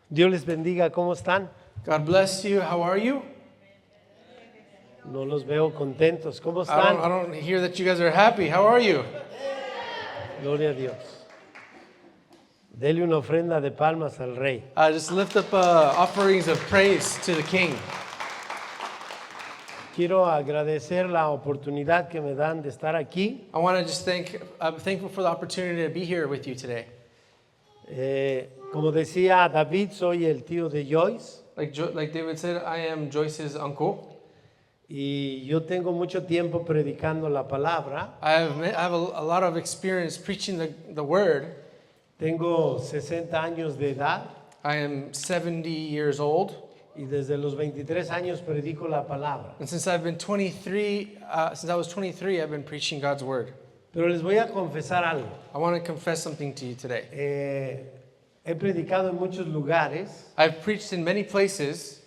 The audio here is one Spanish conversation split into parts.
Dios les bendiga, ¿cómo están? God bless you. How are you? No los veo contentos, ¿cómo I están? don't hear that you guys are happy. How are you? Gloria a Dios. Dele una ofrenda de palmas al Rey. Just lift up offerings of praise to the King. Quiero agradecer la oportunidad que me dan de estar aquí. I want to just I'm thankful for the opportunity to be here with you today. Como decía David, soy el tío de Joyce Like David said, I am Joyce's uncle. y yo tengo mucho tiempo predicando la palabra. I have a lot of experience preaching the word. Tengo 60 años de edad I am 70 years old. y desde los 23 años predico la palabra. And since I was 23, I've been preaching God's word. Pero les voy a confesar algo. I want to confess something to you today. He predicado en muchos lugares, I've preached in many places.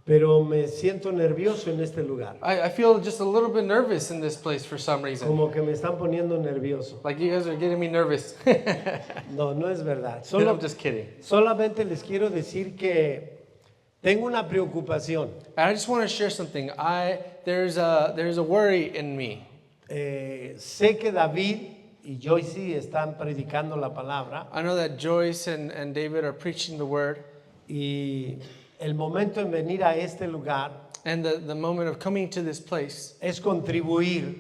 pero me siento nervioso en este lugar. I feel just a little bit nervous in this place for some reason. Como que me están poniendo nervioso. Like you guys are getting me nervous. No, no es verdad. I'm just kidding. Solamente les quiero decir que tengo una preocupación. I just want to share something. There's a worry in me. Sé que David y Joyce están predicando la palabra I know that Joyce and David are preaching the word. y el momento en venir a este lugar And the moment of coming to this place es contribuir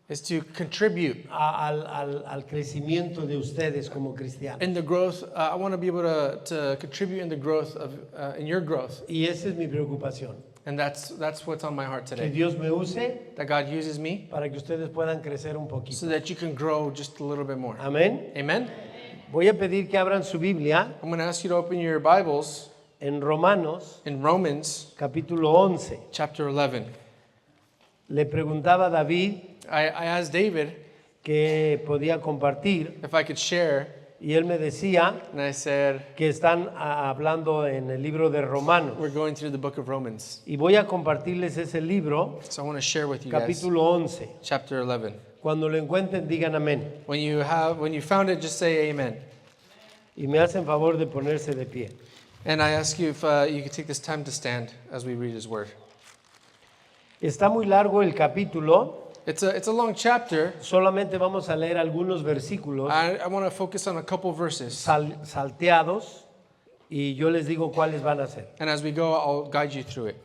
is to contribute al crecimiento de ustedes como cristianos. in the growth. I want to be able to contribute in the growth of in your growth. Y esa es mi preocupación. And that's what's on my heart Que today. Dios me use That God uses me para que ustedes puedan crecer un poquito. so that you can grow just a little bit more. Amén. Amen. Voy a pedir que abran su Biblia I'm going to ask you to open your Bibles en Romanos in Romans capítulo 11. chapter 11. Le preguntaba a David I asked David que podía compartir if I could share, y él me decía and I said, que están hablando en el libro de Romanos. we're going through the book of Romans. Y voy a compartirles ese libro, So I want to share with you guys capítulo 11. chapter 11. Cuando lo encuentren, digan amén. When you found it, just say amen. Y me hacen favor de ponerse de pie. And I ask you if you could take this time to stand as we read his word. Está muy largo el capítulo. It's a long chapter. Solamente vamos a leer algunos versículos I want to focus on a couple verses. salteados y yo les digo cuáles van a ser. And as we go, I'll guide you through it.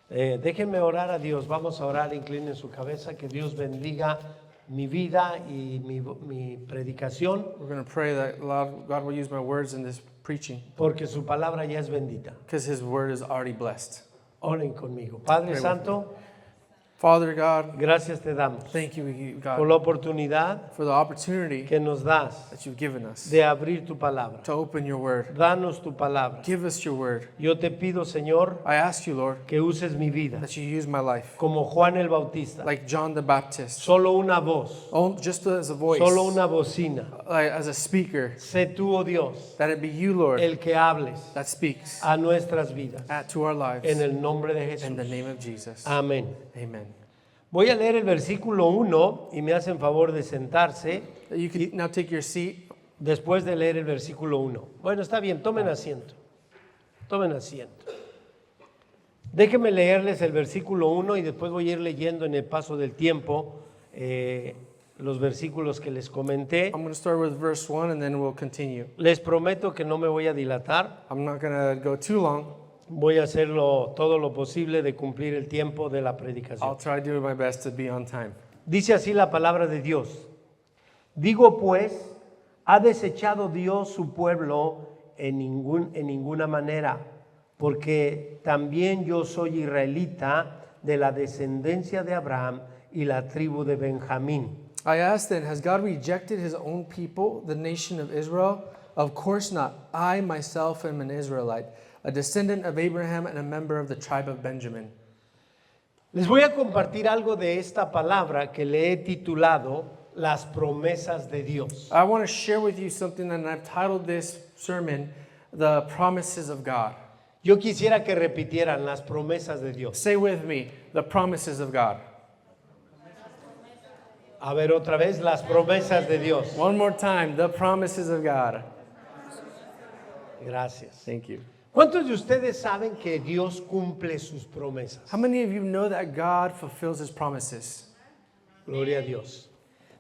Déjenme orar a Dios. Vamos a orar, inclinen su cabeza, que Dios bendiga mi vida y mi predicación, We're going to pray that God will use my words in this preaching porque su palabra ya es bendita. because his word is already blessed. Oren conmigo. Padre Pray with Santo, Father God, gracias te damos thank you, por God, la oportunidad for the opportunity que nos das that you've given us de abrir tu palabra. to open your word. Danos tu palabra. Give us your word. Yo te pido, Señor, I ask you, Lord, que uses mi vida that you use my life como Juan el Bautista. like John the Baptist, Solo una voz, just as a voice, solo una bocina. like as a speaker, Sé tú, oh Dios, that it be you, Lord, el que hables that speaks a nuestras vidas. to our lives. En el nombre de In the Jesús. name of Jesus. Amén. Amen. Voy a leer el versículo 1 y me hacen favor de sentarse You can now take your seat. después de leer el versículo 1. Bueno, está bien, tomen asiento. Tomen asiento. Déjenme leerles el versículo 1 y después voy a ir leyendo en el paso del tiempo los versículos que les comenté. I'm going to start with verse 1 and then we'll continue. Les prometo que no me voy a dilatar. I'm not going to go too long. Voy a hacerlo todo lo posible de cumplir el tiempo de la I'll predicación. try to do my best to be on time. Dice así la palabra de Dios. Digo pues, ¿ha desechado Dios su pueblo en ninguna manera? Porque también yo soy israelita de la descendencia de Abraham y la tribu de Benjamín. I asked then, has God rejected his own people, the nation of Israel? Of course not. I myself am an Israelite, a descendant of Abraham and a member of the tribe of Benjamin. Les voy a compartir algo de esta palabra que le he titulado Las promesas de Dios. I want to share with you something, and I've titled this sermon, The Promises of God. Yo quisiera que repitieran las promesas de Dios. Say with me, the promises of God. A ver otra vez, las promesas de Dios. One more time, the promises of God. Gracias. Thank you. ¿Cuántos de ustedes saben que Dios cumple sus promesas? How many of you know that God fulfills his promises? Gloria a Dios.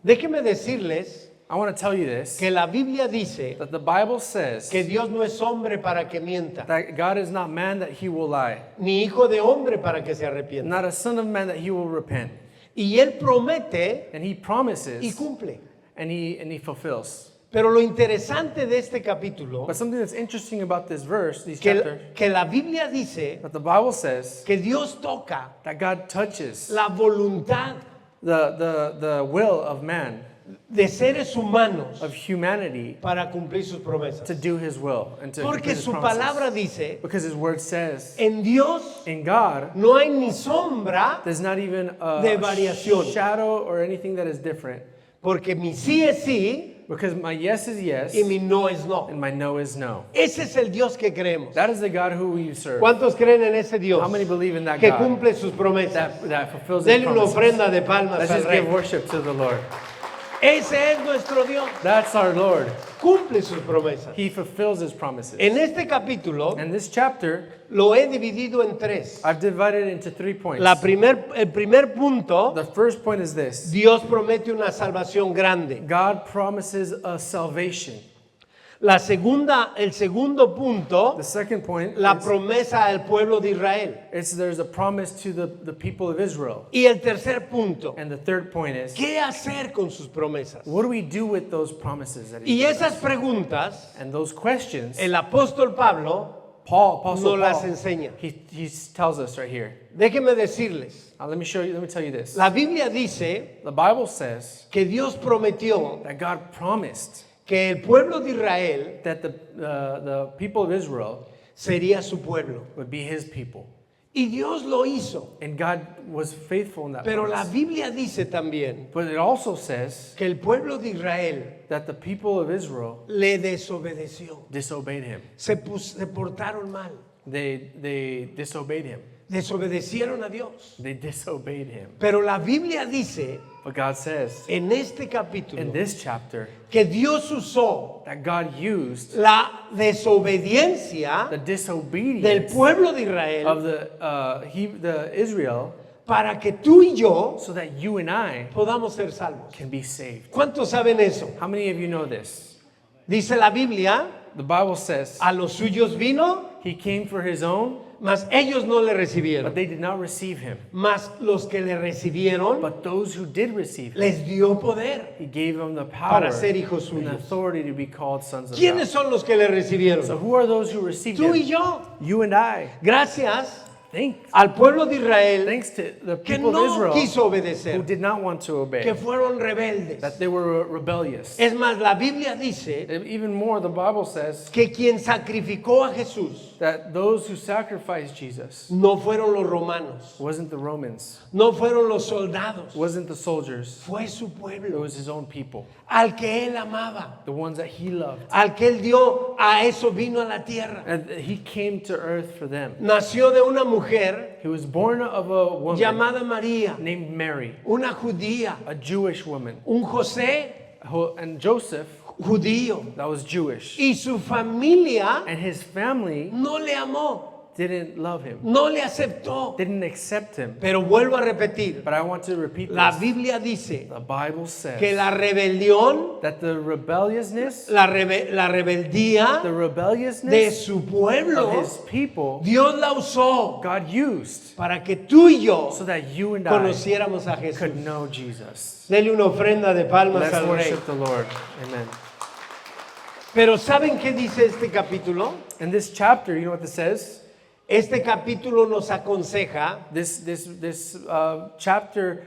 Déjenme decirles I want to tell you this, que la Biblia dice that the Bible says que Dios no es hombre para que mienta, that God is not man that he will lie, ni hijo de hombre para que se arrepienta. not a son of man that he will repent. Y Él promete And he y promises cumple. and he fulfills. Pero lo interesante de este capítulo, But something that's interesting about this verse, these chapters, que la Biblia dice that the Bible says que Dios toca that God touches la voluntad the will of man, de seres humanos of humanity, para cumplir sus promesas. to do his will and to Porque complete his su promises. palabra dice, Because his word says, en Dios in God, no hay ni sombra, there's not even de a variación. shadow or anything that is different. porque mi sí es sí Because my yes is yes y mi no es no. and my no is no. Ese es el Dios que creemos. That is the God who we serve. ¿Cuántos creen en ese Dios How many believe in that que God cumple sus promesas? that fulfills his Dele una promises? ofrenda de palmas Let's al just Rey. give worship to the Lord. Ese es nuestro Dios. That's our Lord. Cumple sus promesas. He fulfills his promises. En este capítulo And this chapter, lo he dividido en tres. I've divided it into 3 points. El primer punto, The first point is this. Dios promete una salvación grande. God promises a salvation. El segundo punto, The second point la is promesa al pueblo de Israel. there's a promise to the people of Israel. Y el tercer punto, And the third point is, ¿qué hacer con sus promesas? what do we do with those promises that he Y gives esas us? preguntas, And those questions, el apóstol Pablo Apostle nos las Paul, enseña. he tells us right here. Déjenme decirles, Let me tell you this. la Biblia dice The Bible says que Dios prometió that God promised que el pueblo de Israel that the people of Israel sería su pueblo. would be his people. Y Dios lo hizo. And God was faithful in that Pero la promise. Biblia dice también But it also says que el pueblo de Israel that the people of Israel le desobedeció. disobeyed him. Se portaron mal. They disobeyed him. Desobedecieron a Dios. They disobeyed him. Pero la Biblia dice But God says en este capítulo in this chapter que Dios usó that God used la desobediencia the del disobedience pueblo de Israel of the Israel para que tú y yo so that you and I podamos ser salvos. can be saved. ¿Cuántos saben eso? How many of you know this? Dice la Biblia, The Bible says a los suyos vino, he came for his own, mas ellos no le but recibieron. they did not receive him. Mas los que le recibieron, But those who did receive him, les dio poder he gave them the power para ser hijos and suyos. authority to be called sons of ¿Quiénes God. son los que le So recibieron? who are those who received Tú y him? yo. You and I. Gracias Thanks. al pueblo de Israel Thanks to the que people of no Israel quiso who obedecer, did not want to que obey, fueron rebeldes. that they were rebellious. Es más, la Biblia dice Even more, the Bible says que quien sacrificó a Jesús that those who sacrificed Jesus no fueron los romanos, wasn't the Romans, no fueron los soldados, wasn't the soldiers, fue su it pueblo, was his own people, al que él amaba, the ones that he loved. al que él dio, a eso vino a la tierra. And he came to earth for them. Nació de una mujer He was born of a woman llamada María, named Mary, una judía, a Jewish woman, un José and Joseph, judío, that was Jewish. y su familia And his family no le amó, didn't love him, no le aceptó. didn't accept him. Pero vuelvo a repetir, But I want to repeat la this. Biblia dice The Bible que says la rebelión, that the rebelliousness, la rebeldía the de rebelliousness su of pueblo, his people, Dios la usó God used para que tú y yo so that you and I conociéramos a Jesús. could know Jesus. Dele una ofrenda de palmas Let's al Rey. worship the Lord. Amen. Pero ¿saben qué dice este capítulo? In this chapter, you know what this says? Este capítulo nos aconseja, This chapter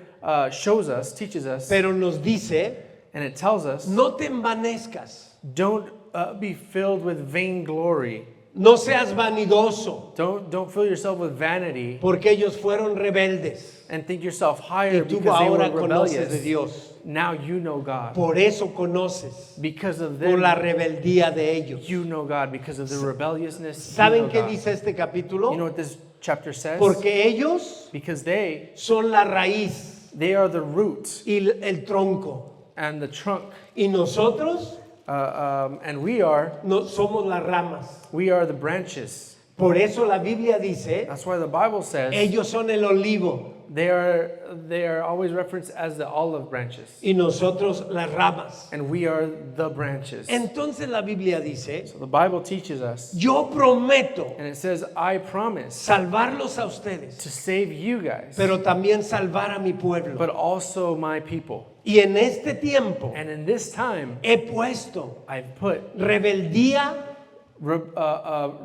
shows us, teaches us, pero nos dice, and it tells us, no te envanezcas, don't be filled with vainglory. no seas vanidoso, Don't fill yourself with vanity porque ellos fueron rebeldes and think yourself y higher tú because they were ahora conoces de rebellious. Dios. Now you know God. Por eso conoces, Because of por la them, rebeldía de ellos. you know God. Because of the rebelliousness, you ¿Saben know qué God. dice este capítulo? You know what this chapter says? Porque ellos Because they son la raíz are the root y el tronco. and the trunk, Y nosotros and we are no, somos las ramas. the branches. Por eso la Biblia dice, That's why the Bible says ellos son el olivo they are always referenced as the olive branches, y nosotros las ramas. and we are the branches. Entonces la Biblia dice, So the Bible teaches us, yo prometo and it says, I promise salvarlos a ustedes, to save you guys, pero también salvar a mi pueblo. but also my people. Y en este tiempo And in this time, he puesto I've put rebeldía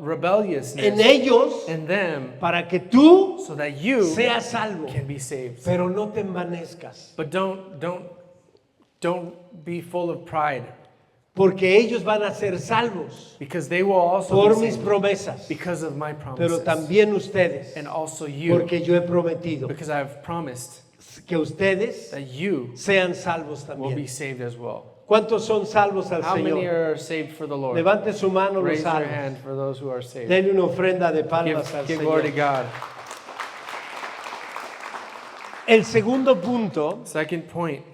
rebelliousness en ellos in them para que tú so that you seas salvo, can be saved. pero no te envanezcas, But don't be full of pride, porque ellos van a ser salvos because they will also por be mis saved promesas, because of my pero promises. también ustedes, And also you, porque yo he prometido because I have promised que ustedes that you sean salvos will be también. saved as well. ¿Cuántos son salvos al How many Señor? are saved for the Lord? Levante su mano los Raise your salvos. hand for those who are saved. Denle una ofrenda de palmas al Give glory to Señor. God. El segundo punto, Second point,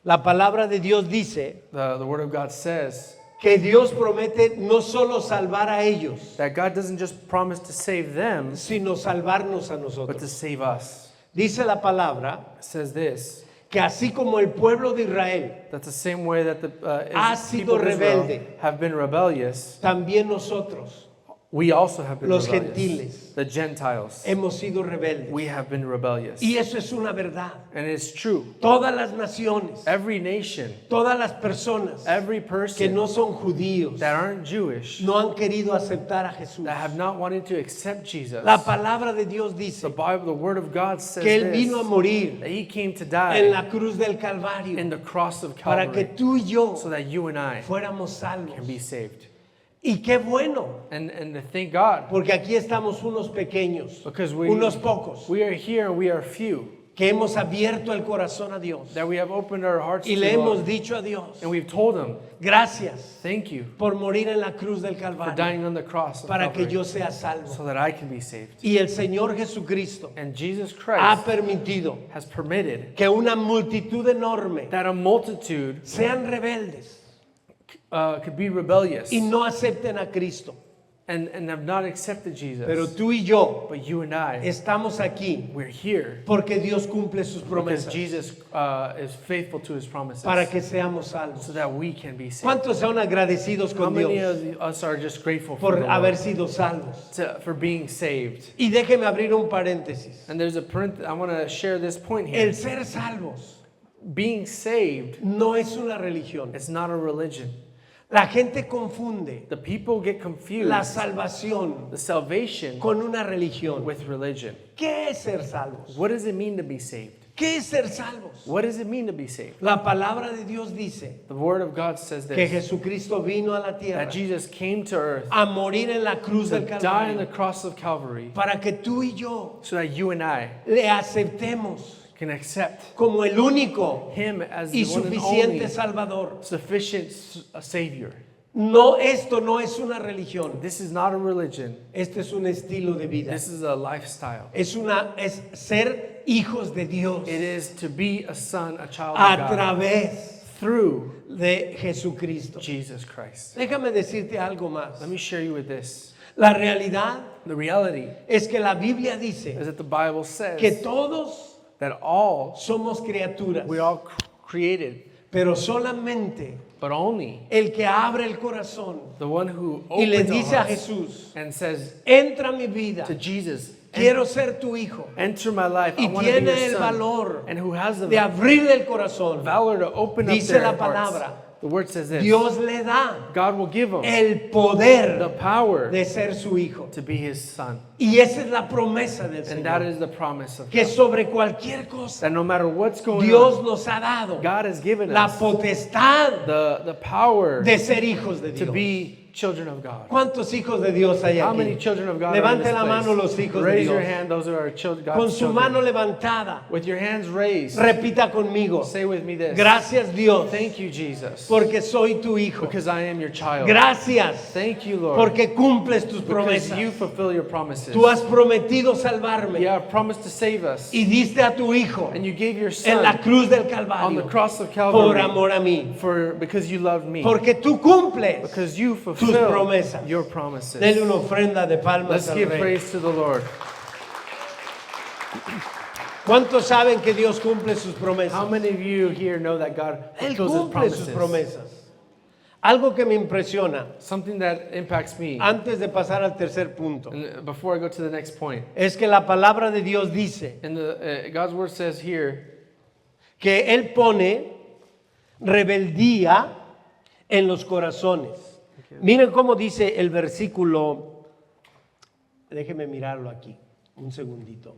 la palabra de Dios dice the Word of God says que Dios promete no solo salvar a ellos, that God doesn't just promise to save them, sino salvarnos a but to nosotros. save us. Dice la palabra It says this, que así como el pueblo de Israel, that's the same way that the Ha people sido of Israel rebelde. have been rebellious, también nosotros we also have been Los rebellious. gentiles. The Gentiles, hemos sido rebeldes. we have been rebellious. Y eso es una verdad. And it's true. Todas las naciones, Every nation, todas las personas every que person no son judíos, that aren't Jewish, no han querido aceptar a Jesús. that have not wanted to accept Jesus, La palabra de Dios the dice Bible, the Word of God says que Él this, vino a morir that He came to en die la cruz del in Calvario the cross of para que Calvary tú y yo so that you and I fuéramos can salvos. be saved. Y qué bueno, And to thank God, porque aquí estamos unos pequeños, because unos pocos, we are here and we are few, que hemos abierto el corazón a Dios that we have opened our hearts y to le hemos Lord, dicho a Dios, and we've told Him, gracias thank you por morir en la cruz del for Calvario dying on the cross of para que Calvary yo sea salvo. so that I can be saved. Y el Señor Jesucristo And Jesus ha Christ permitido has permitted que una multitud enorme that a multitude sean rebeldes could be rebellious y no acepten a Cristo. and have not accepted Jesus. Pero tú y yo But you and I, estamos aquí we're here porque Dios cumple sus because promesas Jesus is faithful to His promises para que seamos salvos. so that we can be saved. ¿Cuántos son agradecidos How con many Dios of us are just grateful por for, the haber Lord, sido salvos? for being saved? Y déjeme abrir un paréntesis. And there's I want to share this point here. El ser salvos Being saved, no es una religión. it's not a religion. La gente confunde The people get confused la salvación the salvation con una religión. with religion. ¿Qué es ser salvos? What does it mean to be saved? ¿Qué es ser salvos? What does it mean to be saved? La palabra de Dios dice The Word of God says que this, Jesucristo vino a la tierra that Jesus came to earth a morir en la cruz to del die on the Calvario cross of Calvary para que tú y yo so that you and I le aceptemos can accept como el único Him as y the one and suficiente only Salvador. sufficient Savior. No, esto no es una religión. This is not a religion. Este es un estilo de vida. This is a lifestyle. Es ser hijos de Dios It is to be a son, a child a of God través through de Jesucristo. Jesus Christ. Déjame decirte algo más. Let me share you with this. La realidad The reality es que la Biblia dice is that the Bible que says todos that all, somos criaturas, we're all created, pero solamente but only el que abre el corazón the one who y le opens our dice a hearts Jesús, and says entra a mi vida, to Jesus, quiero ser tu hijo, enter my life, I y want to be tiene your el son. valor And who has the de abrirle el corazón, valor to open up dice their la hearts. palabra, The word says this, Dios le da God will give them el the poder power de ser su hijo. to be His son. Y esa es la promesa del And that Señor, is the promise of que God. sobre cualquier cosa That no matter what's going Dios on, nos ha dado God has given la us potestad the power de ser hijos de to Dios. be children of God. ¿Cuántos hijos de Dios hay How many aquí? children of God are in Levante this la place? mano los hijos de Raise your Dios. hand, those who are children, Con God's su mano children. levantada, With your hands raised, repita conmigo. say with me this. Gracias Dios, Thank you, Jesus, porque soy tu hijo. because I am your child. Gracias, Thank you, Lord, porque cumples tus because promesas. you fulfill your promises. Tú has prometido salvarme You have promised to save us, y diste a tu hijo and you gave your en la son cruz del on the Calvario cross of por Calvary amor a mí. because you loved me, Porque tú cumples because you tus fulfill promesas. your promises. Dele una ofrenda de palmas Let's al give Rey. praise to the Lord. ¿Cuántos saben que Dios cumple sus promesas? How many of you here know that God Él fulfills His cumple sus promises? promesas. Algo que me impresiona, Something that impacts me, antes de pasar al tercer punto, and before I go to the next point, es que la palabra de Dios dice and God's word says here que Él pone rebeldía en los corazones. Miren cómo dice el versículo, déjeme mirarlo aquí, un segundito.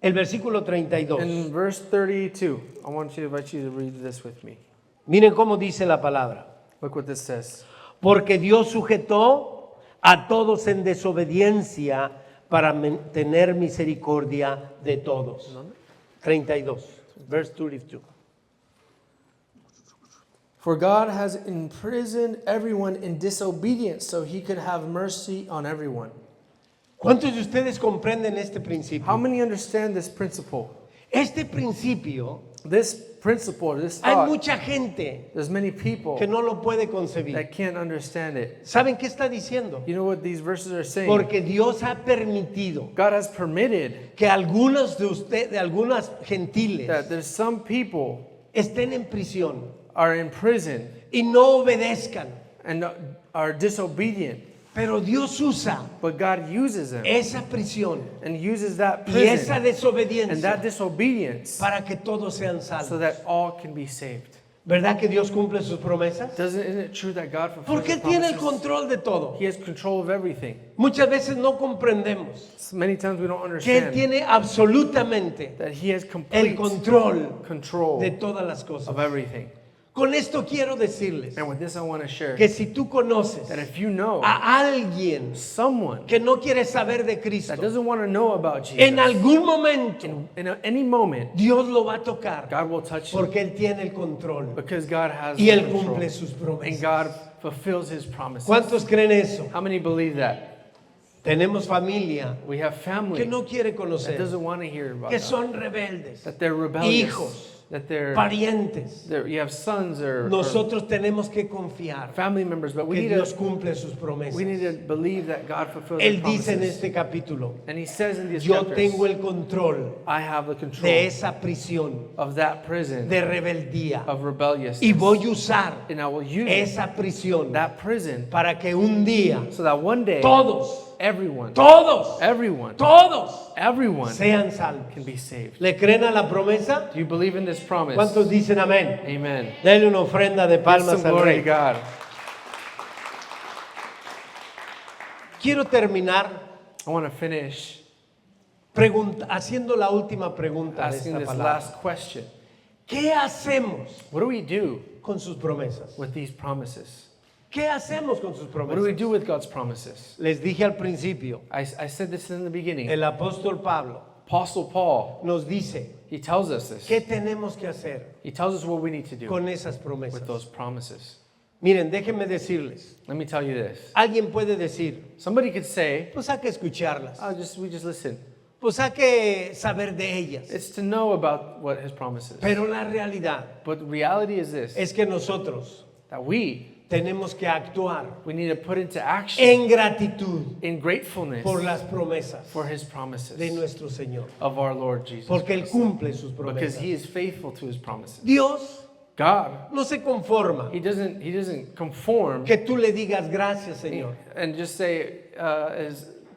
El versículo 32. in verse 32. I want to invite you to read this with me. Miren cómo dice la palabra. Look what this says. Porque Dios sujetó a todos en desobediencia para tener misericordia de todos. 32, verse 32. For God has imprisoned everyone in disobedience so He could have mercy on everyone. ¿Cuántos de ustedes comprenden este How principio? many understand this principle? Este principio, This principle, this hay thought, mucha gente there's many people que no lo puede concebir. that can't understand it. ¿Saben qué está diciendo? You know what these verses are saying? Porque Dios ha permitido God has permitted que algunos de ustedes, de algunas gentiles, that there's some people estén en prisión are in prison y no obedezcan. and are disobedient, Pero Dios usa but God uses them esa prisión and uses that y esa prison and that desobediencia disobedience para que todos sean so salvos. that all can be saved. ¿Verdad que Dios cumple sus promesas? Isn't it true that God fulfills Porque His Él tiene el promises? control de todo. He has control of everything. Muchas veces no comprendemos So many times we don't que Él understand tiene absolutamente that He has el complete control control de todas las cosas. of everything. Con esto quiero decirles And with this I want to share que si tú conoces that if you know a alguien someone que no quiere saber de Cristo, that doesn't want to know about Jesus, en algún momento any moment, Dios lo va a tocar God will touch you porque Él tiene el control because God has y the Él control. cumple sus And promesas. God fulfills His promises. ¿Cuántos creen eso? How many believe that? Tenemos familia We have que family no quiere that conocer, doesn't want to hear about que God, son rebeldes, that they're rebellious, hijos, that they're parientes. you have sons or Nosotros tenemos que confiar family members, but que Dios cumple sus promesas. we need to believe that God fulfills His Él dice en promises. este capítulo, And He says in these yo chapters, tengo el control I have the control de esa prisión of that prison de rebeldía of rebelliousness, y voy a usar and I will use esa prisión that prison para que un día so that one day todos, everyone todos, everyone sean salvos. can be saved. ¿Le creen a la promesa? Do you believe in this promise? ¿Cuántos dicen amén? Amen. Denle una ofrenda de Give palmas some al glory Rey. to God. Quiero terminar I want to finish haciendo la última pregunta de asking esta this palabra. last question. ¿Qué hacemos What do we do con sus promesas? with these promises? ¿Qué hacemos con sus What do we promesas? do with God's promises? Les dije al principio, I said this in the beginning. el apóstol Pablo Apostle Paul, nos dice, he tells us this. ¿qué tenemos que hacer He tells us what we need to do con esas with promesas? those promises. Miren, déjenme decirles, Let me tell you this. alguien puede decir, Somebody could say, pues hay que escucharlas, we just listen. pues hay que saber de ellas. It's to know about what His promises. Pero la realidad But the reality is this, es que nosotros that we tenemos que actuar need to put into action en gratitud in gratefulness por las promesas for His promises de nuestro Señor, of our Lord Jesus porque Él Christ. cumple sus Because promesas. He is faithful to His promises. Dios God, no se conforma He doesn't conform que tú le digas gracias, Señor, and just say,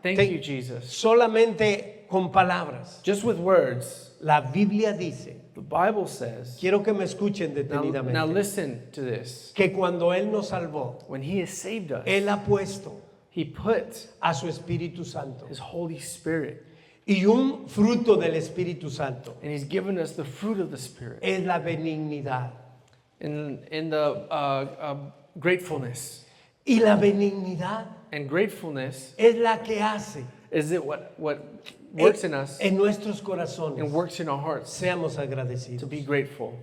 thank you, Jesus. solamente con palabras. Just with words. La Biblia dice, The Bible says, quiero que me escuchen now detenidamente, listen to this. que cuando Él nos salvó, When He has saved us, Él ha puesto He put a su Espíritu Santo. His Holy Spirit, Y un fruto del Espíritu Santo and He's given us the fruit of the Spirit es la benignidad. in the gratefulness. Y la benignidad And gratefulness es la que hace is it what works in us en nuestros and corazones works in our hearts seamos to agradecidos. be grateful.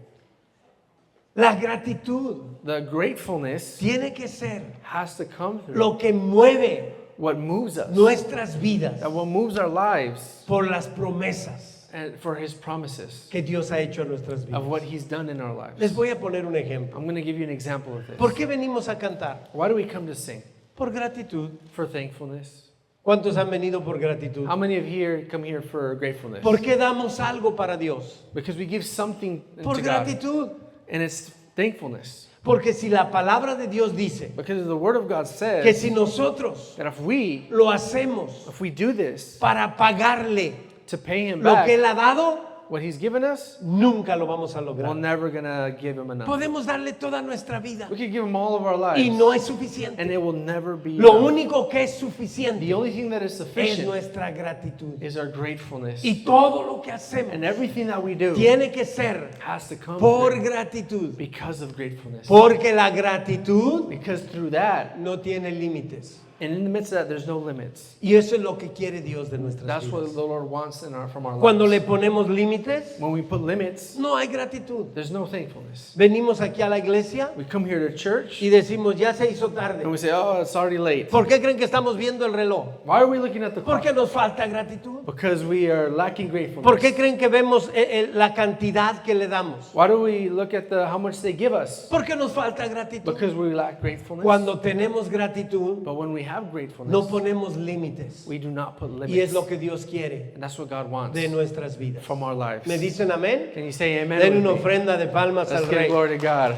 La gratitud The gratefulness tiene que ser has to come through lo que mueve what moves us, nuestras vidas that what moves our lives por las promesas and for his promises que Dios ha hecho en nuestras of what vidas. he's done in our Les lives. voy a poner un ejemplo. I'm going to give you an example of this. ¿Por qué venimos a cantar? Why do we come to sing? Por gratitud. For thankfulness. ¿Cuántos han venido por gratitud? How many of you here come here for gratefulness? ¿Por qué damos algo para Dios? Because we give something Por to God, gratitud. and it's thankfulness. Porque si la palabra de Dios dice Because the Word of God que says si nosotros that if we do this para pagarle to pay Him lo que back Él ha dado, what He's given us, nunca lo vamos a we're lograr. never gonna give Him enough. Podemos darle toda nuestra vida We could give Him all of our lives, y no es suficiente. and it will never be Lo enough. único que es suficiente The only thing that is es sufficient nuestra gratitud. is our gratefulness, Y todo lo que hacemos and everything that we do tiene que ser has to come por through gratitud. because of gratefulness. Porque la gratitud Because through that, no tiene límites. and in the midst of that, there's no limits. Y eso es lo que quiere Dios de nuestras That's what vidas. the Lord wants from our Cuando le lives. ponemos límites, When we put limits, no hay gratitud. there's no thankfulness. Venimos aquí a la iglesia We come here to church y decimos, ya se hizo tarde. and we say, oh, it's already late. ¿Por qué creen que estamos viendo el reloj? Why are we looking at the clock? Porque nos falta gratitud. Because we are lacking ¿Por gratefulness. qué creen que vemos la cantidad que le damos? Why do we look at how much they give us? Porque nos falta gratitud. Because we lack gratefulness. Cuando tenemos gratitud, But when we have gratefulness, no ponemos límites. we do not put Y es limits. lo que Dios quiere And that's what God wants de nuestras vidas. from our lives. ¿Me dicen amén? Can you say amen? Den with una me? ofrenda de palmas Let's al give Rey. glory to God.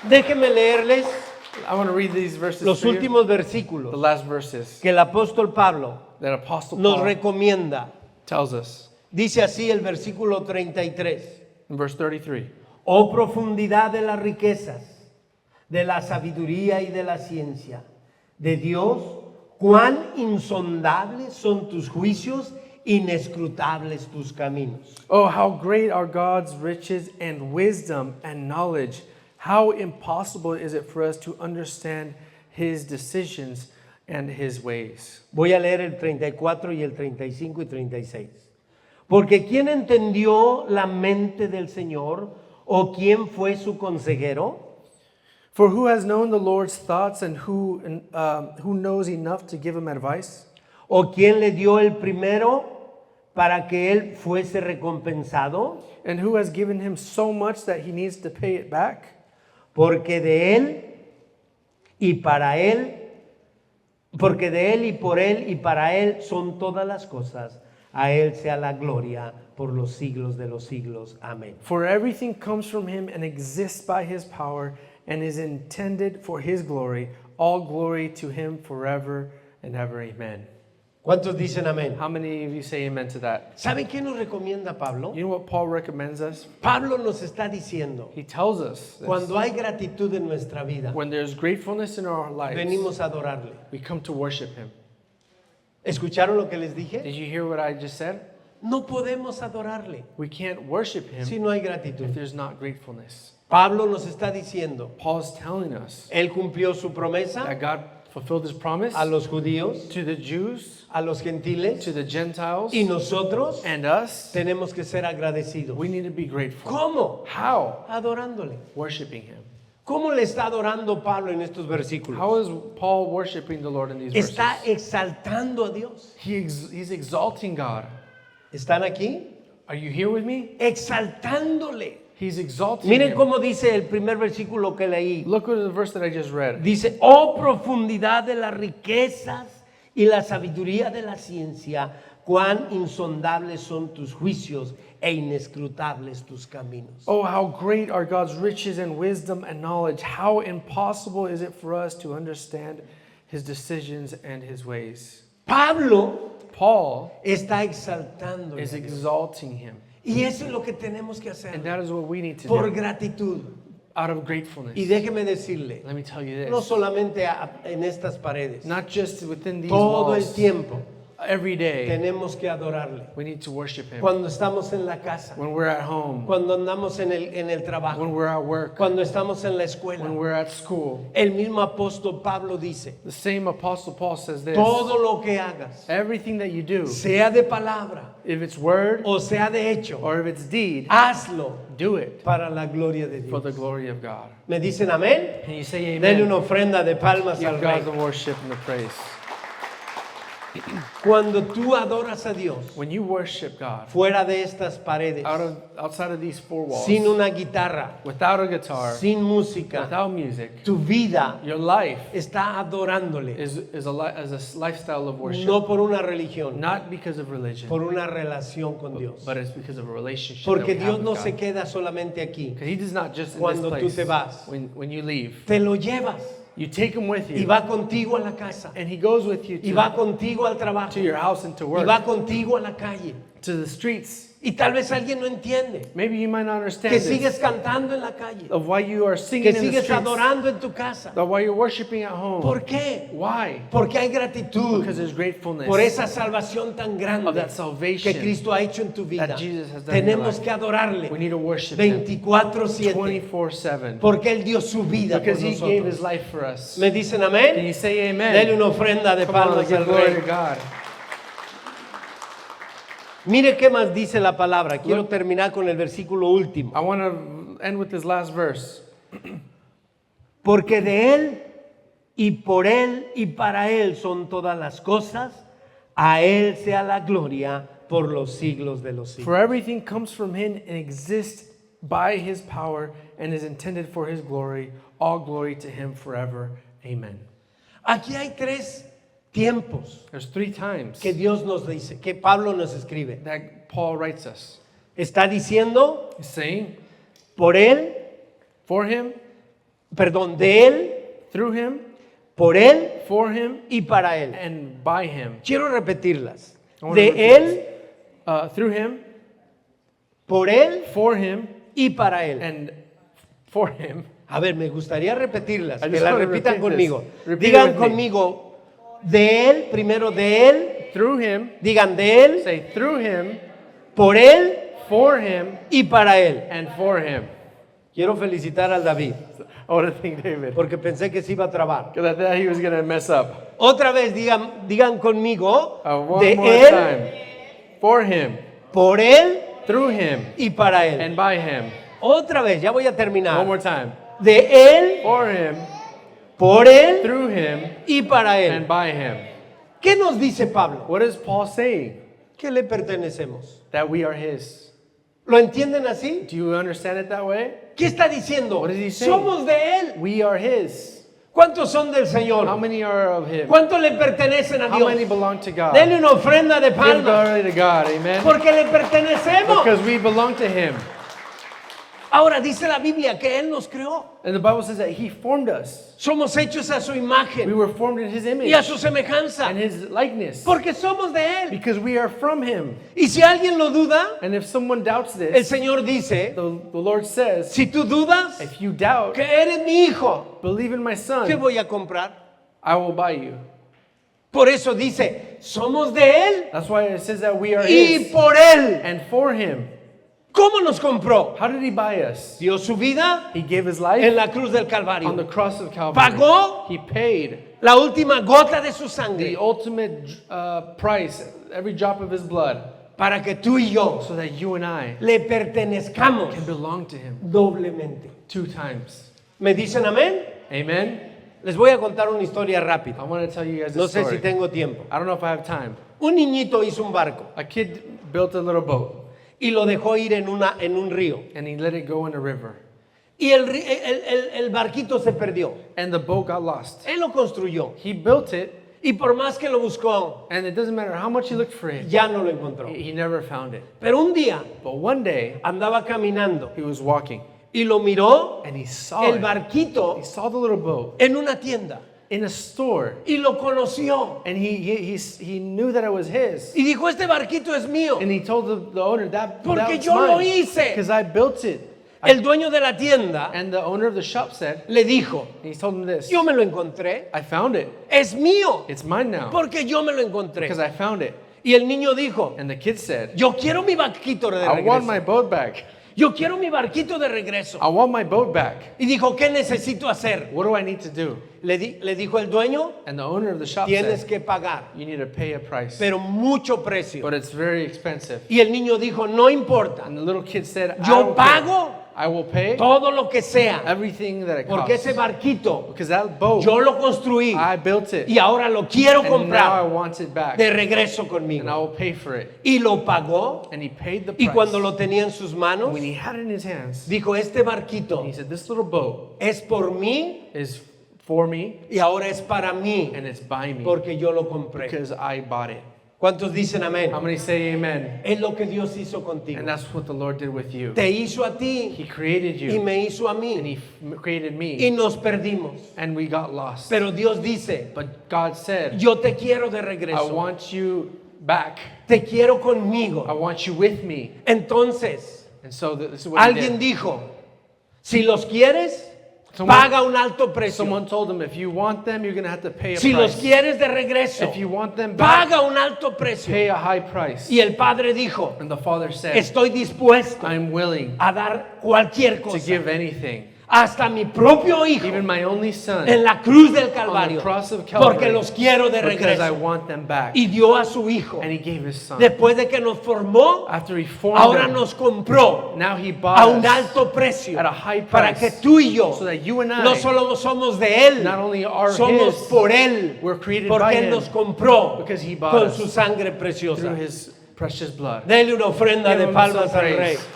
Déjenme leerles I want to read these verses los for you. últimos The versículos last verses que el apóstol Pablo that Apostle nos Paul recomienda. tells us. Dice así el versículo 33. In verse 33. Oh profundidad de las riquezas, de la sabiduría y de la ciencia, de Dios, cuán insondables son tus juicios, inescrutables tus caminos. Oh, how great are God's riches and wisdom and knowledge. How impossible is it for us to understand His decisions and His ways. Voy a leer el 34 y el 35 y 36. Porque ¿quién entendió la mente del Señor o quién fue su consejero? For who has known the Lord's thoughts and who knows enough to give Him advice? ¿O quién le dio el primero para que él fuese recompensado? And who has given Him so much that He needs to pay it back? Porque de él y para él, porque de él y por él y para él son todas las cosas. A él sea la gloria por los siglos de los siglos. Amén. For everything comes from Him and exists by His power and is intended for His glory. All glory to Him forever and ever. Amen. ¿Cuántos dicen amén? How many of you say amen to that? ¿Saben qué nos recomienda Pablo? You know what Paul recommends us? Pablo nos está diciendo, He tells us this. cuando hay gratitud en nuestra vida, When there's gratefulness in our lives, venimos a adorarle. we come to worship Him. ¿Escucharon lo que les dije? Did you hear what I just said? No podemos adorarle We can't worship Him si no hay if gratitud. there's not gratefulness. Pablo nos está diciendo, Paul's telling us él cumplió su promesa that God fulfilled His promise a los judíos, to the Jews, a los gentiles, to the Gentiles, y nosotros and us. tenemos que ser agradecidos. We need to be grateful. ¿Cómo? How? Adorándole. Worshiping Him. ¿Cómo le está adorando Pablo en estos versículos? How is Paul worshiping the Lord in these Está verses? exaltando a Dios. He's exalting God. ¿Están aquí? Are you here with me? Exaltándole. He's exalting Miren Him. cómo dice el primer versículo que leí. Look at the verse that I just read. Dice, oh profundidad de las riquezas y la sabiduría de la ciencia, cuán insondables son tus juicios e inescrutables tus caminos. Oh, how great are God's riches and wisdom and knowledge. How impossible is it for us to understand His decisions and His ways. Pablo Paul está exaltando is a Dios. exalting Him. Y eso es lo que tenemos que And hacer that is what we need to por do gratitud. out of gratefulness. Y déjeme decirle, Let me tell you no this. solamente en estas paredes, Not just within these todo el walls. tiempo Every day tenemos que adorarle. we need to worship Him. Cuando estamos en la casa, When we're at home, cuando andamos en el trabajo, when we're at work, cuando estamos en la when escuela. we're at school. El mismo apóstol Pablo dice, The same Apostle Paul says this. todo lo que hagas, Everything that you do, sea de palabra if it's word o sea de hecho, or if it's deed, hazlo do it para la gloria de for Dios. the glory of God. ¿Me dicen amén? Can you say Denle amen? una ofrenda de palmas Give al Rey. God the worship and the praise. Cuando tú adoras a Dios When you worship God fuera de estas paredes, outside of these four walls, sin una guitarra, without a guitar, sin música, without music, tu vida your life está adorándole, is a lifestyle of worship. no por una religión, Not because of religion, por una relación con Dios. but it's because of a relationship Porque that we have Dios with no God. se queda solamente aquí. Because He does not just in Cuando this tú place. te vas. When you leave, Te lo llevas you take Him with y you, va contigo a la casa and He goes with you y va to contigo al trabajo your house and to y work, va contigo a la calle. to the streets. Y tal vez alguien no entiende Maybe you might not understand que this, sigues cantando en la calle, of why you are singing que in the sigues streets, adorando en tu casa. of why you're worshiping at home. ¿Por qué? Why? Porque hay gratitud Because there's gratefulness por esa salvación tan of grande that que salvation. Cristo ha hecho en tu vida. that Jesus has done in your Tenemos life. que adorarle We need to worship Him 24/7 24/7 porque Él dio su vida por because He gave His nosotros. life for us. ¿Me dicen Can amén? you say amen? Dele una ofrenda de Come on, palmas give al glory to Rey. God. Mire qué más dice la palabra. Quiero terminar con el versículo último. I want to end with this last verse. Porque de Él y por Él y para Él son todas las cosas. A Él sea la gloria por los siglos de los For siglos. everything comes from Him and exists by His power and is intended for His glory. All glory to Him forever. Amen. Aquí hay tres tiempos There's 3 times que Dios nos dice, que Pablo nos escribe. that Paul writes us. Está diciendo He's saying, por Él, for Him, perdón, de Él, through Him, por Él for Him, y para Él. and by Him. Quiero repetirlas. I want to De repeat Él, Through Him, por Él for Him, y para Él. and for Him. A ver, me gustaría repetirlas, I que just las wanna repitan repeat conmigo. this. Repeat it Digan with me. conmigo, de Él, primero de Él, Through Him, digan de Él, say through Him, por Él for Him, y para Él. and for Him. Quiero felicitar al David, I want to thank David. porque pensé que se iba a trabar. Because I thought he was going to mess up. Otra vez digan conmigo, One de more Él, time. For Him, por Él through Him, y para Él. and by Him. Otra vez, ya voy a One terminar. more time. De Él, For Him, por Él through Him, y para and Él. by Him. ¿Qué nos dice Pablo? What is Paul saying? Que le pertenecemos. That we are His. ¿Lo entienden así? Do you understand it that way? ¿Qué está diciendo? What is he saying? Somos de Él. We are His. ¿Cuántos son del How Señor? many are of Him? ¿Cuántos le pertenecen a How many Dios? belong to God? Denle una ofrenda de Give palmas. glory to God. Amen. Porque le pertenecemos. Because we belong to Him. Ahora dice la Biblia que Él nos creó. And the Bible says that He formed us. Somos hechos a su We imagen were formed in His y a image su semejanza. and His likeness. Porque somos de Él. Because we are from Him. Y si alguien lo duda, And if someone doubts el this, Señor dice, the Lord says, si tú dudas if you doubt, que eres mi hijo, believe in my ¿qué Son, voy a comprar? I will buy you. Por eso dice, somos de Él That's why it says that we are y His. por Él. And for Him. ¿Cómo nos compró? How did He buy us? Dio su vida He gave His en life la cruz del on the Calvario. cross of Calvary. Pagó He paid la última gota de su the sangre ultimate price, every drop of His blood, para que tú y yo so that you and I le pertenezcamos can belong to Him doblemente. 2 times. ¿Me dicen amén? Amen? Les voy a contar una historia I rápida. want to tell you guys No this sé si story. tengo tiempo. I don't know if I have time. Un niñito hizo un barco A kid built a little boat y lo dejó ir en un río. and he let it go in a river. Y el barquito se perdió. And the boat got lost. Él lo construyó. He built it, Y por más que lo buscó, and it doesn't matter how much he looked for it, ya no lo encontró. he never found it. Pero un día But one day, andaba caminando he was walking y lo miró and he saw el it. barquito He saw the little boat en una tienda in a store, y lo conoció. and he knew that it was his. Y dijo, este barquito es mío. And he told the owner that Porque that's yo lo mine, hice. because I built it. El dueño de la tienda And the owner of the shop said, le dijo, and he told him this, yo me lo encontré, I found it. es mío, It's mine now porque yo me lo encontré. because I found it. Y el niño dijo, And the kid said, yo quiero mi barquito de I want my regreso. boat back. Yo quiero mi barquito de regreso. I want my boat back. Y dijo, ¿qué necesito hacer? What do I need to do? Le dijo el dueño, And the owner of the shop tienes said, que pagar, you need to pay a price. pero mucho precio. But it's very expensive. Y el niño dijo, no importa, And the little kid said, I yo don't pago care. I will pay todo lo que sea, everything that it porque costs. ese barquito Because that boat, yo lo construí I built it. y ahora lo quiero And now I comprar want it back. de regreso And I conmigo. will pay for it. Y lo pagó, And he paid the y price. cuando lo tenía en sus manos, When he had it in his hands, dijo, este barquito he said, this little boat es por mí is for me y ahora es para mí, and it's by me porque yo lo compré. because I bought it. ¿Cuántos dicen amén? How many say amen? Es lo que Dios hizo contigo. And that's what the Lord did with you. Te hizo a ti He created y you me hizo a and mí he created y me nos perdimos. and we got lost. Pero Dios dice, But God said, yo te quiero de I regreso, want you back. te quiero I conmigo. want you with me. Entonces, And so this is what he alguien did. dijo, si los quieres, Someone- paga un alto precio. Someone told him, if you want them, you're going to have to pay a Si los price. quieres de regreso, If you want them back, paga un alto precio. pay a high price. Y el padre dijo, And the father said, estoy dispuesto I'm willing a dar cualquier to cosa, give anything. hasta mi propio hijo, Even my only son. en la cruz del on the Calvario, cross of Calvary, porque los quiero de because I regreso. want them back. Y dio a su hijo. And he gave his son. Después de que nos formó, After he formed ahora them, nos compró now he a bought un us alto precio at a high para price, que tú y yo so that you and I no solo somos de Él, not only are somos his, por Él, we're created porque by Él him, nos compró because he bought con us su sangre preciosa. through his precious blood. Dele una ofrenda Give de him palmas some al Rey. praise.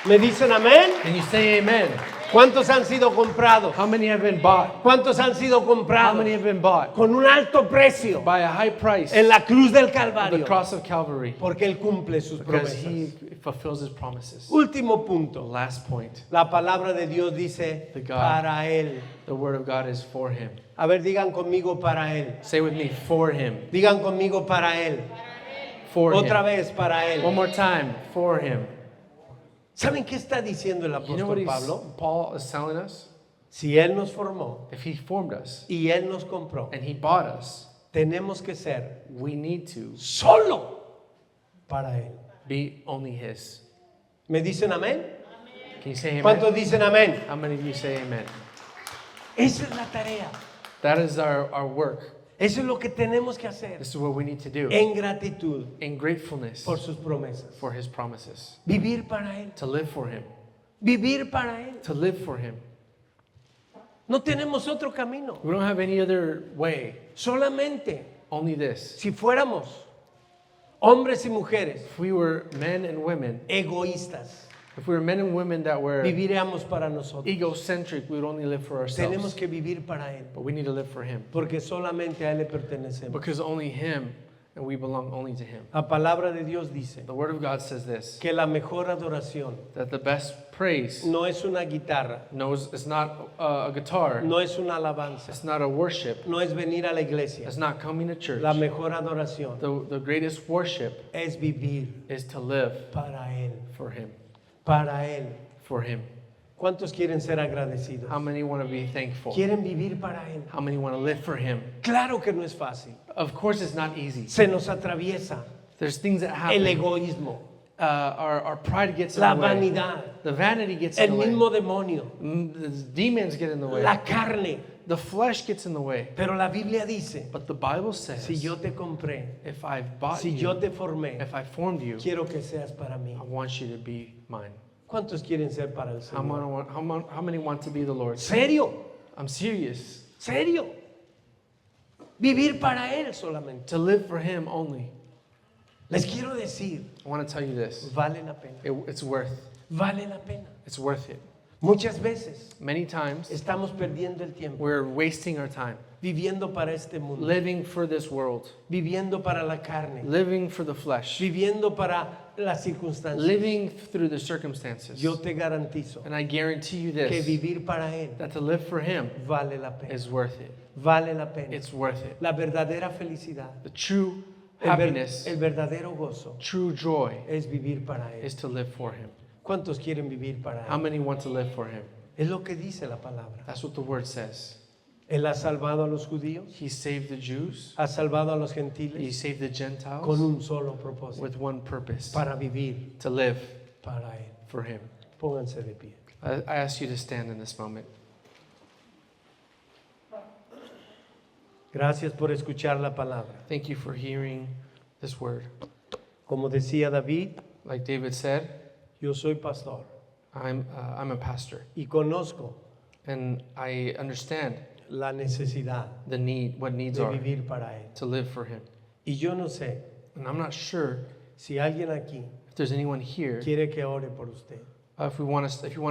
¿Me dicen amén? Can you say amen? ¿Cuántos han sido comprados? How many have been bought? ¿Cuántos han sido How comprados many have been bought? con un alto precio By a high price en la cruz del on the Calvario? cross of Calvary. Porque Él cumple sus Because promesas. he fulfills his promises. Último The punto. last point. La palabra de Dios dice The God. para Él. The word of God is for him. A ver, digan conmigo para Él. Say with me, for him. Digan conmigo para Él. For Otra him. vez para Él. One more time, for him. ¿Saben qué está diciendo el You know what apóstol Pablo? Paul is telling us? Si Él nos formó If he formed us y Él nos compró, and he bought us, tenemos que ser we need to solo para Él. be only his. ¿Me dicen amén? Can you say amen? ¿Cuántos dicen amén? How many of you say amen? Esa es la tarea. That is our work. Eso es lo que tenemos que hacer This is what we need to do. en gratitud In gratefulness por sus promesas. for his promises. Vivir para Él. To live for him. Vivir para Él. To live for him. No tenemos otro camino. We don't have any other way. Solamente Only this. si fuéramos hombres y mujeres If we were men and women, egoístas, if we were men and women that were viviríamos para nosotros. egocentric, we would only live for Tenemos ourselves. que vivir para Él, But we need to live for him. porque solamente a Él le pertenecemos. Because only him, and we belong only to him. La palabra de Dios dice The word of God says this, que la mejor adoración that the best praise no es una guitarra, it's not a guitar, no es una alabanza, it's not a worship, no es venir a la iglesia. it's not coming to church. La mejor adoración The greatest worship es vivir is to live para Él, for him. para Él. For him. ¿Cuántos quieren ser agradecidos? How many want to be thankful? ¿Quieren vivir para Él? How many want to live for him? Claro que no es fácil. Of course, it's not easy. Se nos atraviesa There's things that el happen. egoísmo, Our pride gets in la the way. vanidad, The vanity gets el in the way. mismo demonio, The demons get in the way. la carne. The flesh gets in the way. Pero la Biblia dice, But the Bible says, si yo te compré, if I've bought si yo you, te formé, if I formed you, quiero que seas para mí. I want you to be mine. ¿Cuántos quieren ser para el Señor? How many want to be the Lord's? ¿Serio? I'm serious. ¿Serio? Vivir para Él solamente. To live for him only. Les quiero decir, I want to tell you this. vale la pena. It's worth. Vale la pena. It's worth it. Muchas veces Many times estamos perdiendo el tiempo we're wasting our time viviendo para este mundo, living for this world, viviendo para la carne, living for the flesh, viviendo para las circunstancias. living through the circumstances. Yo te garantizo And I guarantee you que this, vivir para Él that to live for him vale la pena. is worth it. Vale la pena. It's worth it. La verdadera felicidad, The true el, happiness, el verdadero gozo true joy es vivir para Él. is to live for him. ¿Cuántos quieren vivir para How Él? many want to live for him? Es lo que dice la palabra. That's what the word says. Él ha salvado a los judíos, He saved the Jews. ha salvado a los He gentiles saved the con Gentiles un solo propósito, with one purpose, para vivir to live para Él. for him. Pónganse de pie. I ask you to stand in this moment. Gracias por escuchar la palabra. Thank you for hearing this word. Como decía David, Like David said, Yo soy pastor I'm a pastor, y conozco and I understand la necesidad the need, what needs de are vivir para Él. to live for Him. Y yo no sé And I'm not sure si alguien aquí if there's anyone here, quiere que ore por usted, if you want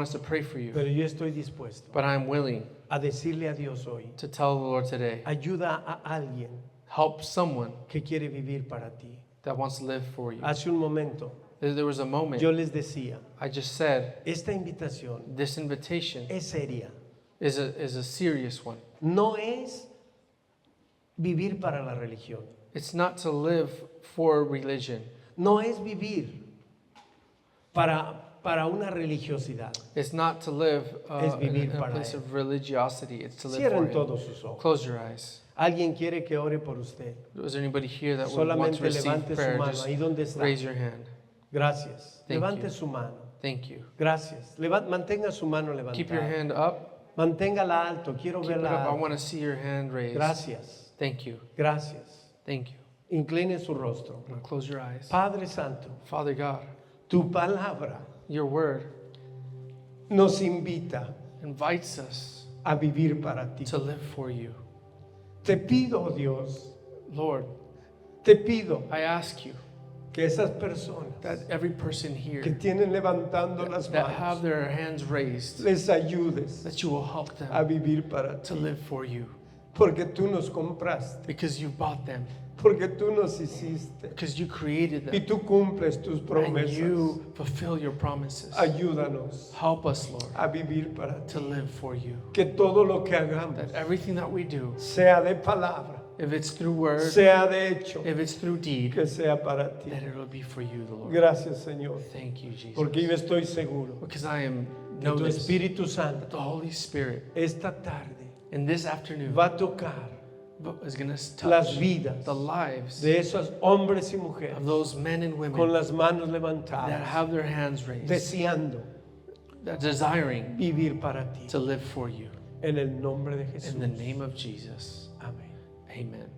us to pray for you, pero yo estoy dispuesto but I'm willing a decirle a Dios hoy, to tell the Lord today, ayuda a alguien help someone que quiere vivir para ti. that wants to live for you. Hace un momento There was a moment yo les decía, I just said, esta invitación this invitation es seria. is a serious one. No es vivir para la religión. It's not to live for religion. No es vivir para una religiosidad. It's not to live Es in vivir a para place Él. of religiosity. It's to live for Cierren Him. todos sus ojos. Close your eyes. Alguien quiere que ore por usted. Is there anybody here that would want to Solamente receive levante su prayer? mano Just ahí donde está. raise your hand. Gracias. Thank Levante you. su mano. Thank you. Gracias. Mantenga su mano Keep your levantada. hand up. Manténgala alto. Quiero Keep it verla up. I alto. want to see your hand raised. Gracias. Thank you. Gracias. Thank you. Incline su rostro. Now close your eyes. Padre Santo, Father God, tu palabra your word nos invita invites us a vivir para ti. to live for you. Te pido, Dios, Lord, te pido I ask you que esas personas that every person here que tienen levantando las that have manos, their hands raised, les ayudes that you will help them a vivir para to ti. live for you Porque tú nos compraste, because you bought them, porque tú nos hiciste because you created y them, tú cumples tus and promesas. you fulfill your promises. Ayúdanos Help us, Lord, a vivir para to ti. live for you. Que todo lo que hagamos, That everything that we do, sea de palabra, if it's through word, sea de hecho, if it's through deed, que sea para ti. that it will be for you, the Lord. Gracias, Señor, Thank you, Jesus. porque yo estoy seguro Because I am que know tu this, Espíritu Santo the Holy Spirit esta tarde in this afternoon va a tocar is going to las touch vidas the lives de esos hombres y of mujeres those men and con women las manos that levantadas, have their hands raised, deseando that desiring vivir para ti. to live for you. En el nombre de Jesús. In the name of Jesus. Amén. Amen.